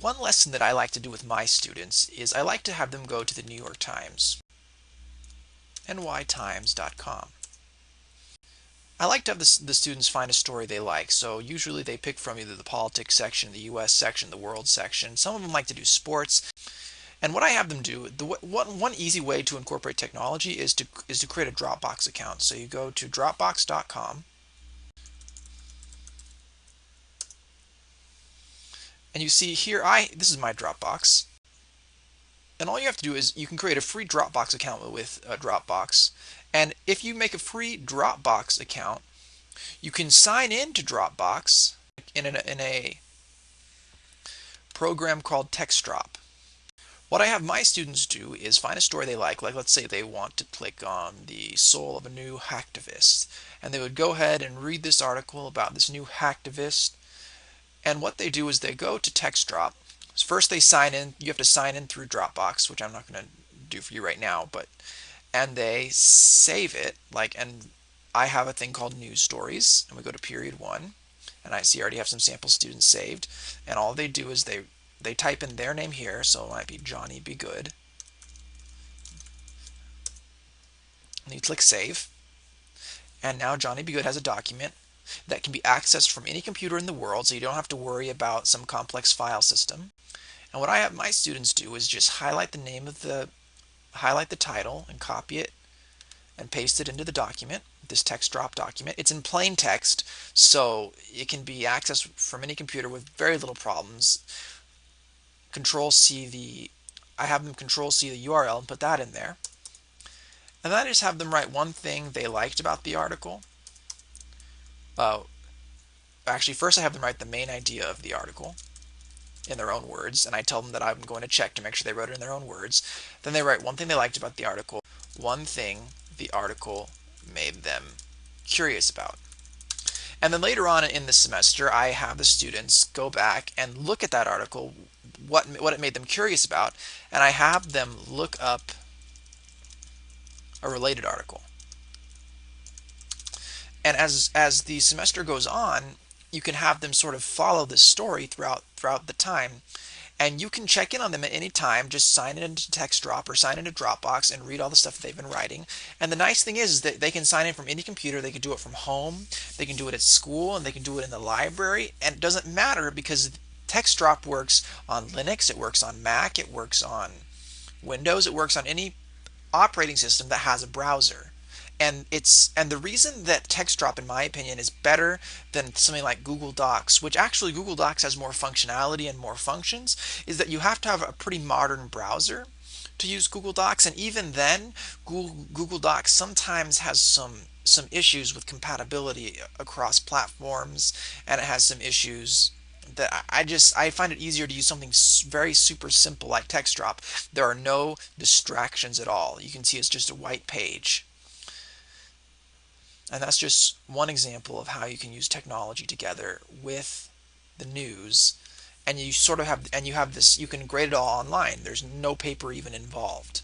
One lesson that I like to do with my students is I like to have them go to the New York Times, nytimes.com. I like to have the students find a story they like. So usually they pick from either the politics section, the US section, the world section. Some of them like to do sports. And what I have them do, one easy way to incorporate technology is to create a Dropbox account. So you go to dropbox.com, and you see here this is my Dropbox. And all you have to do is you can create a free Dropbox account with Dropbox. And if you make a free Dropbox account, you can sign in to Dropbox in a program called TextDrop. What I have my students do is find a story they like let's say they want to click on the soul of a new hacktivist, and they would go ahead and read this article about this new hacktivist. And what they do is they go to TextDrop. First they sign in. You have to sign in through Dropbox, which I'm not going to do for you right now, and they save it and I have a thing called news stories, and we go to period 1, and I see I already have some sample students saved, and all they do is they type in their name here, so it might be Johnny Be Good, and you click save, and now Johnny Be Good has a document that can be accessed from any computer in the world, so you don't have to worry about some complex file system. And what I have my students do is just highlight the title and copy it and paste it into the document, this text drop document. It's in plain text, so it can be accessed from any computer with very little problems. I have them Control C the URL and put that in there. And then I just have them write one thing they liked about the article. Actually, first I have them write the main idea of the article in their own words, and I tell them that I'm going to check to make sure they wrote it in their own words. Then they write one thing they liked about the article, one thing the article made them curious about. And then later on in the semester, I have the students go back and look at that article, what it made them curious about, and I have them look up a related article. And as the semester goes on, you can have them sort of follow this story throughout the time, and you can check in on them at any time. Just sign in into TextDrop or sign into Dropbox and read all the stuff that they've been writing. And the nice thing is that they can sign in from any computer. They can do it from home, they can do it at school, and they can do it in the library, and it doesn't matter because TextDrop works on Linux, it works on Mac, it works on Windows, it works on any operating system that has a browser. And the reason that TextDrop, in my opinion, is better than something like Google Docs, which actually Google Docs has more functionality and more functions, is that you have to have a pretty modern browser to use Google Docs, and even then, Google Docs sometimes has some issues with compatibility across platforms, and it has some issues that I find it easier to use something very super simple like TextDrop. There are no distractions at all. You can see it's just a white page. And that's just one example of how you can use technology together with the news, and you sort of have this, you can grade it all online. There's no paper even involved.